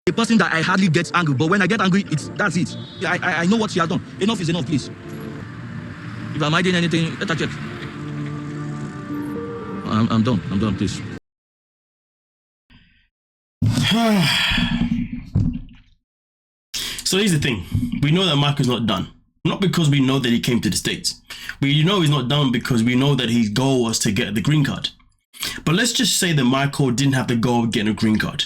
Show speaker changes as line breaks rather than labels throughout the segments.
a person that I hardly get angry, but when I get angry, that's it. I know what she has done. Enough is enough, please. If I'm hiding anything, let her check. I'm done, please.
So here's the thing. We know that Michael's not done. Not because we know that he came to the States. We know he's not done because we know that his goal was to get the green card. But let's just say that Michael didn't have the goal of getting a green card.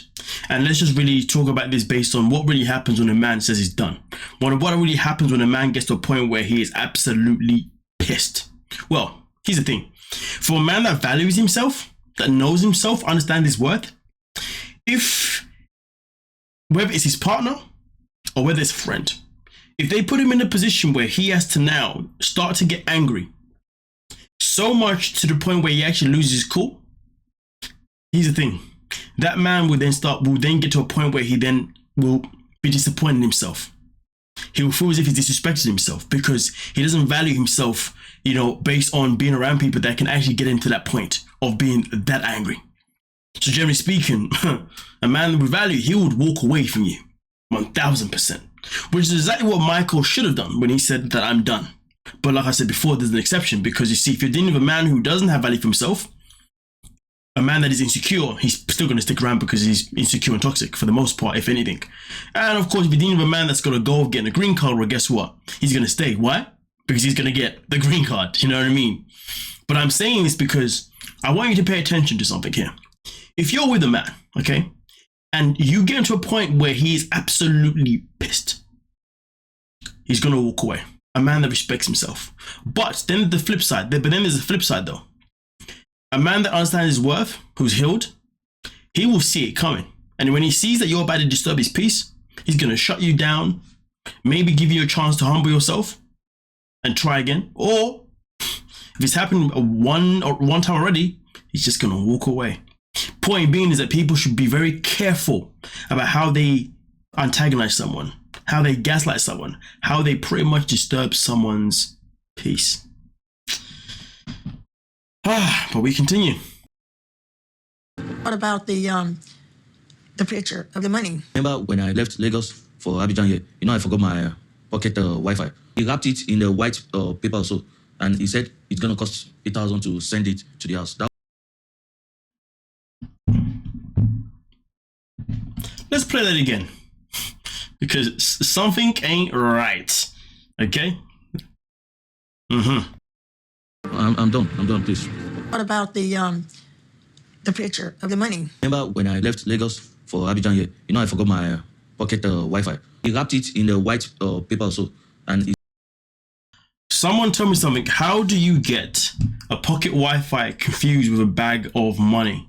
And let's just really talk about this based on what really happens when a man says he's done. What really happens when a man gets to a point where he is absolutely pissed. Well, here's the thing. For a man that values himself, that knows himself, understands his worth, whether it's his partner or whether it's a friend, if they put him in a position where he has to now start to get angry, so much to the point where he actually loses his cool, here's the thing. That man will then get to a point where he then will be disappointed in himself. He will feel as if he's disrespected himself because he doesn't value himself, based on being around people that can actually get him to that point of being that angry. So generally speaking, a man with value, he would walk away from you 1000%, which is exactly what Michael should have done when he said that I'm done. But like I said before, there's an exception because you see, if you're dealing with a man who doesn't have value for himself, a man that is insecure, he's still going to stick around because he's insecure and toxic for the most part, if anything. And of course, if you're dealing with a man that's got a goal of getting a green card, well, guess what? He's going to stay. Why? Because he's going to get the green card. You know what I mean? But I'm saying this because I want you to pay attention to something here. If you're with a man, okay, and you get to a point where he is absolutely pissed, he's going to walk away. A man that respects himself. But then there's a flip side though. A man that understands his worth, who's healed, he will see it coming. And when he sees that you're about to disturb his peace, he's going to shut you down, maybe give you a chance to humble yourself and try again. Or if it's happened one time already, he's just going to walk away. Point being is that people should be very careful about how they antagonize someone, how they gaslight someone, how they pretty much disturb someone's peace. But we continue.
What about the picture of the money?
Remember when I left Lagos for Abidjan here? I forgot my pocket Wi-Fi. He wrapped it in the white paper also, and he said it's gonna cost 8,000 to send it to the house.
Let's play that again because something ain't right. Okay.
I'm done, please.
What about the picture of the money?
Remember when I left Lagos for Abidjan here? I forgot my pocket Wi-Fi. He wrapped it in the white paper also, and
someone tell me something. How do you get a pocket Wi-Fi confused with a bag of money?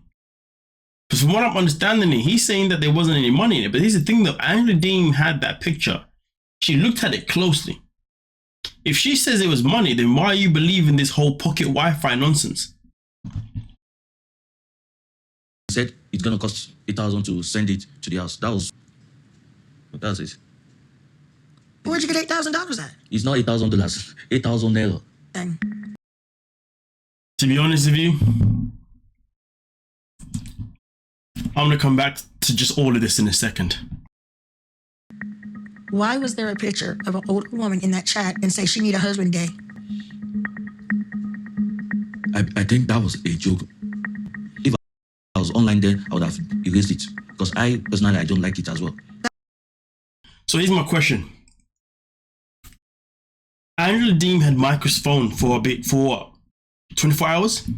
Because from what I'm understanding, he's saying that there wasn't any money in it. But here's the thing though, Angela Deem had that picture. She looked at it closely. If she says it was money, then why are you believing this whole pocket Wi-Fi nonsense?
He said it's gonna cost 8,000 to send it to the house. That's it.
Where'd you get $8,000 at?
It's not $8,000. 8,000 naira.
Dang.
To be honest with you, I'm gonna come back to just all of this in a second.
Why was there a picture of an old woman in that chat and say she need a husband day?
I think that was a joke. If I was online there, I would have erased it because I don't like it as well.
So here's my question. Angela Deem had Michael's phone for 24 hours?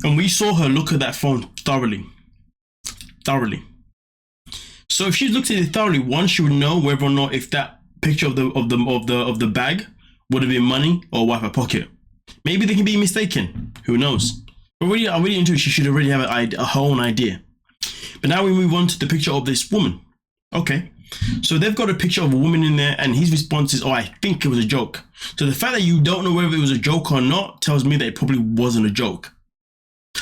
And we saw her look at that phone thoroughly. So if she looked at it thoroughly, one, she would know whether or not if that picture of the bag would have been money or Wi-Fi pocket. Maybe they can be mistaken. Who knows? But really, I'm really into it. She should already have her own idea. But now we move on to the picture of this woman. Okay. So they've got a picture of a woman in there, and his response is, "Oh, I think it was a joke." So the fact that you don't know whether it was a joke or not tells me that it probably wasn't a joke.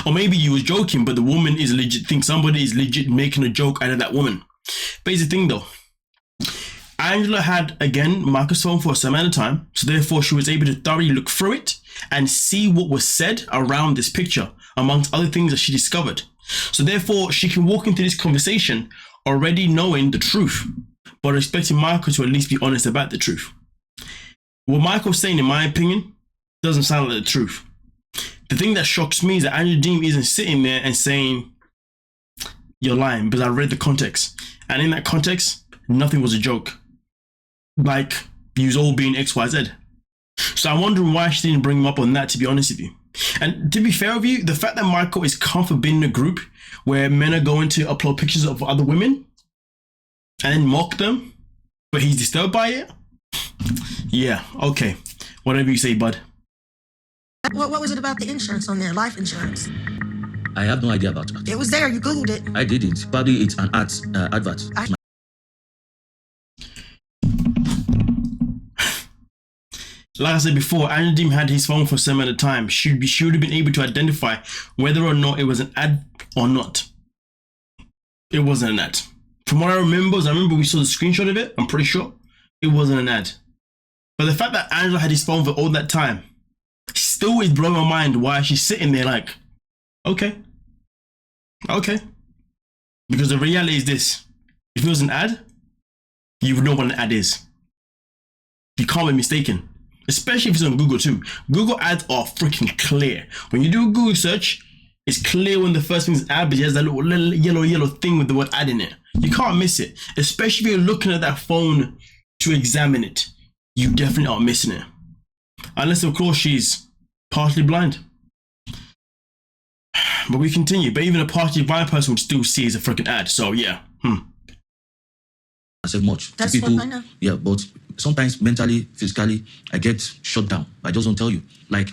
Or maybe you was joking, but the woman is legit. Think somebody is legit making a joke out of that woman. But here's the thing though. Angela had, again, Michael's phone for some amount of time. So therefore she was able to thoroughly look through it and see what was said around this picture, amongst other things that she discovered. So therefore she can walk into this conversation already knowing the truth, but expecting Michael to at least be honest about the truth. What Michael's saying, in my opinion, doesn't sound like the truth. The thing that shocks me is that Angela Deem isn't sitting there and saying, you're lying, because I read the context. And in that context, nothing was a joke. Like, you was all being XYZ. So I'm wondering why she didn't bring him up on that, to be honest with you. And to be fair with you, the fact that Michael is comfortable being in a group where men are going to upload pictures of other women and then mock them, but he's disturbed by it? Yeah, okay. Whatever you say, bud.
What was it about the insurance on there? Life insurance.
I have no idea about that.
It was there. You Googled it.
I didn't. Probably it's an advert.
Like I said before, Angela Deem had his phone for some at a time. She would have been able to identify whether or not it was an ad or not. It wasn't an ad. From what I remember, we saw the screenshot of it. I'm pretty sure it wasn't an ad. But the fact that Angela had his phone for all that time still is blowing my mind why she's sitting there like, okay. Because the reality is this. If it was an ad, you would know what an ad is. You can't be mistaken. Especially if it's on Google too. Google ads are freaking clear. When you do a Google search, it's clear when the first thing is ad, but it has that little yellow thing with the word ad in it. You can't miss it. Especially if you're looking at that phone to examine it. You definitely aren't missing it. Unless, of course, she's partially blind. But we continue. But even a partially blind person would still see it as a freaking ad. So, yeah.
I say much.
That's
to people,
what I know.
Yeah, but sometimes mentally, physically, I get shut down. I just don't tell you. Like,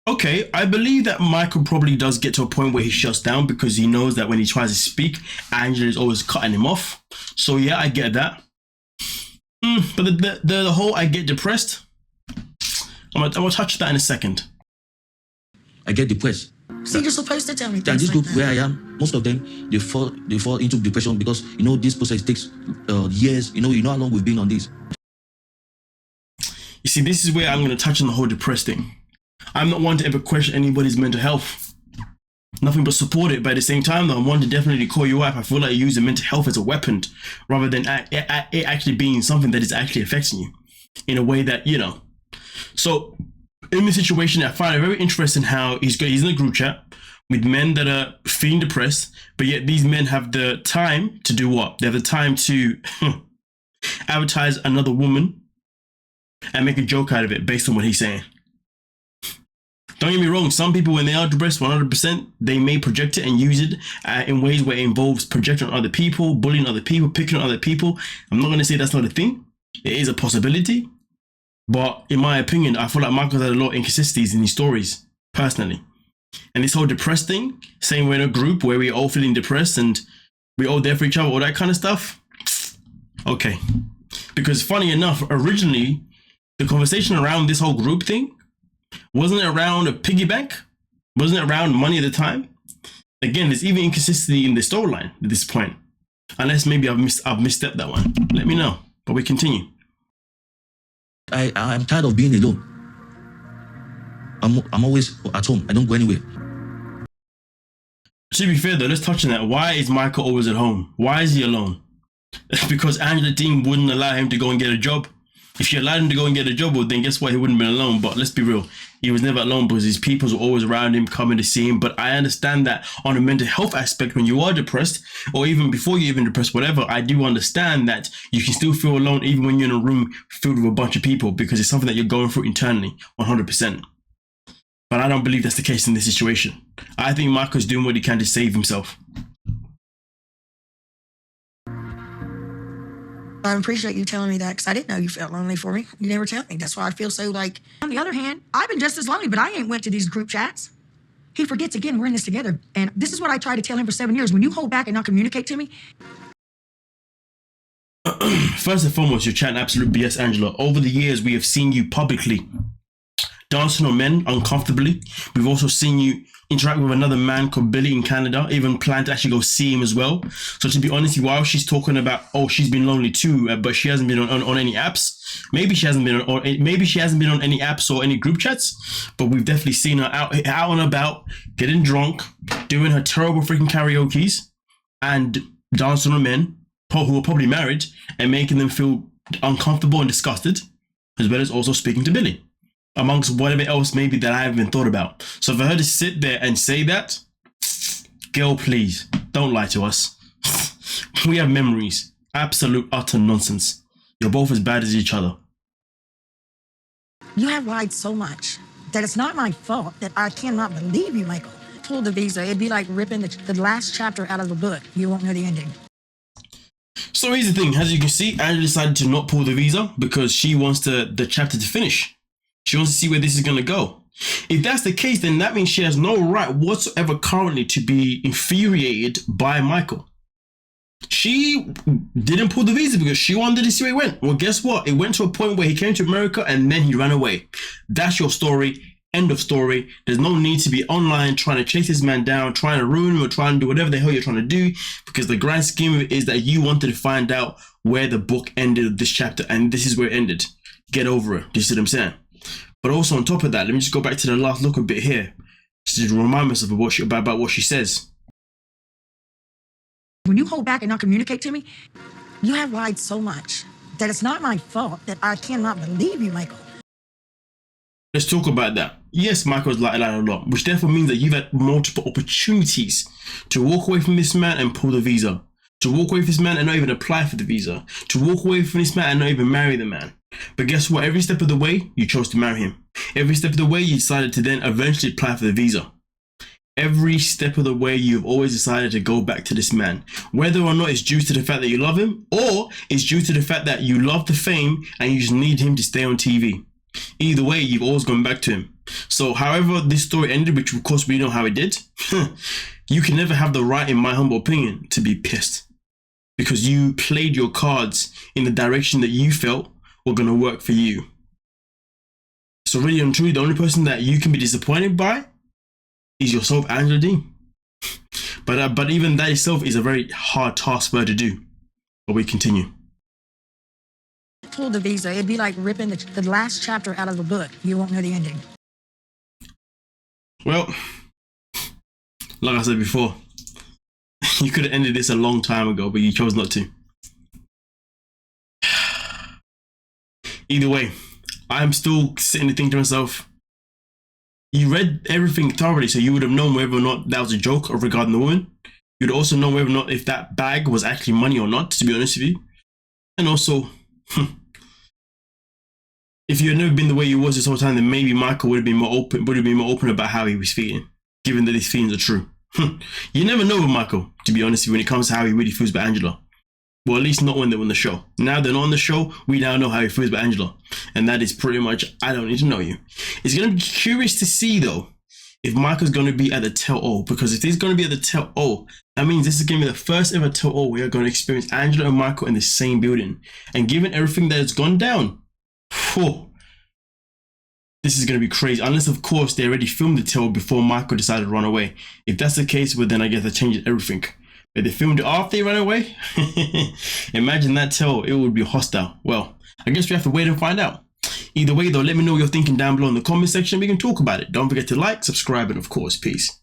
okay, I believe that Michael probably does get to a point where he shuts down because he knows that when he tries to speak, Angela is always cutting him off. So yeah, I get that. But the whole I get depressed, I'm gonna touch that in a second.
I get depressed.
See, you're supposed to tell me
And
things
this
like
group where I
that.
am, most of them they fall into depression because this process takes years. You know how long we've been on this.
You see, this is where I'm going to touch on the whole depressed thing. I'm not one to ever question anybody's mental health. Nothing but support it. But at the same time, though, I'm one to definitely call you out. I feel like you use mental health as a weapon rather than it actually being something that is actually affecting you in a way that, So in this situation, I find it very interesting how he's in a group chat with men that are feeling depressed, but yet these men have the time to do what? They have the time to advertise another woman and make a joke out of it based on what he's saying. Don't get me wrong, some people, when they are depressed 100%, they may project it and use it in ways where it involves projecting on other people, bullying other people, picking on other people. I'm not going to say that's not a thing. It is a possibility. But in my opinion, I feel like Michael's had a lot of inconsistencies in his stories, personally. And this whole depressed thing, saying we're in a group where we're all feeling depressed and we're all there for each other, all that kind of stuff. Okay. Because funny enough, originally, the conversation around this whole group thing wasn't around a piggy bank, wasn't around money at the time. Again, there's even inconsistency in the storyline at this point. Unless maybe I've misstepped that one. Let me know. But we continue.
I'm tired of being alone. I'm always at home. I don't go anywhere.
To be fair though, let's touch on that. Why is Michael always at home? Why is he alone? Because Angela Deem wouldn't allow him to go and get a job. If she allowed him to go and get a job, well, then guess what? He wouldn't have been alone. But let's be real. He was never alone because his people were always around him, coming to see him. But I understand that on a mental health aspect, when you are depressed, or even before you're even depressed, whatever, I do understand that you can still feel alone even when you're in a room filled with a bunch of people because it's something that you're going through internally, 100%. But I don't believe that's the case in this situation. I think Michael's doing what he can to save himself.
I appreciate you telling me that because I didn't know you felt lonely for me. You never tell me. That's why I feel so like. On the other hand, I've been just as lonely, but I ain't went to these group chats. He forgets again, we're in this together. And this is what I tried to tell him for 7 years. When you hold back and not communicate to me.
First and foremost, you're chatting absolute BS, Angela. Over the years, we have seen you publicly dancing on men uncomfortably. We've also seen you interact with another man called Billy in Canada, even plan to actually go see him as well. So to be honest, while she's talking about, she's been lonely too, but she hasn't been on any apps. Maybe she hasn't been on any apps or any group chats, but we've definitely seen her out and about, getting drunk, doing her terrible freaking karaoke's, and dancing on men who are probably married and making them feel uncomfortable and disgusted, as well as also speaking to Billy, amongst whatever else maybe that I haven't thought about. So for her to sit there and say that, girl, please, don't lie to us. We have memories. Absolute, utter nonsense. You're both as bad as each other.
You have lied so much that it's not my fault that I cannot believe you, Michael. Pull the visa. It'd be like ripping the last chapter out of the book. You won't know the ending.
So here's the thing. As you can see, Angela decided to not pull the visa because she wants the chapter to finish. She wants to see where this is going to go. If that's the case, then that means she has no right whatsoever currently to be infuriated by Michael. She didn't pull the visa because she wanted to see where it went. Well, guess what? It went to a point where he came to America and then he ran away. That's your story. End of story. There's no need to be online trying to chase this man down, trying to ruin him or trying to do whatever the hell you're trying to do, because the grand scheme of it is that you wanted to find out where the book ended, this chapter, and this is where it ended. Get over it. Do you see what I'm saying? But also on top of that, let me just go back to the last look a bit here, just to remind myself of about what she says.
When you hold back and not communicate to me, you have lied so much that it's not my fault that I cannot believe you, Michael.
Let's talk about that. Yes, Michael's lied a lot, which therefore means that you've had multiple opportunities to walk away from this man and pull the visa, to walk away from this man and not even apply for the visa, to walk away from this man and not even marry the man. But guess what? Every step of the way, you chose to marry him. Every step of the way, you decided to then eventually apply for the visa. Every step of the way, you've always decided to go back to this man, whether or not it's due to the fact that you love him or it's due to the fact that you love the fame and you just need him to stay on TV. Either way, you've always gone back to him. So however this story ended, which of course we know how it did, you can never have the right, in my humble opinion, to be pissed, because you played your cards in the direction that you felt were going to work for you. So really and truly, the only person that you can be disappointed by is yourself, Angela Dean. But even that itself is a very hard task for her to do. But we continue.
Pull the visa. It'd be like ripping the last chapter out of the book. You won't know the ending.
Well, like I said before, you could have ended this a long time ago, but you chose not to. Either way, I'm still sitting there thinking to myself, you read everything thoroughly, so you would have known whether or not that was a joke regarding the woman. You'd also know whether or not if that bag was actually money or not, to be honest with you. And also, if you had never been the way you was this whole time, then maybe Michael would have been more open about how he was feeling, given that his feelings are true. You never know with Michael, to be honest with you, when it comes to how he really feels about Angela. Well, at least not when they're on the show. Now they're not on the show, we now know how he feels about Angela. And that is pretty much, I don't need to know you. It's going to be curious to see, though, if Michael's going to be at the tell-all. Because if he's going to be at the tell-all, that means this is going to be the first ever tell-all we are going to experience Angela and Michael in the same building. And given everything that has gone down, this is going to be crazy. Unless, of course, they already filmed the tell before Michael decided to run away. If that's the case, well, then I guess that changes everything. If they filmed it after they ran away, imagine that tell, it would be hostile. Well, I guess we have to wait and find out. Either way, though, let me know what you're thinking down below in the comment section. We can talk about it. Don't forget to like, subscribe, and of course, peace.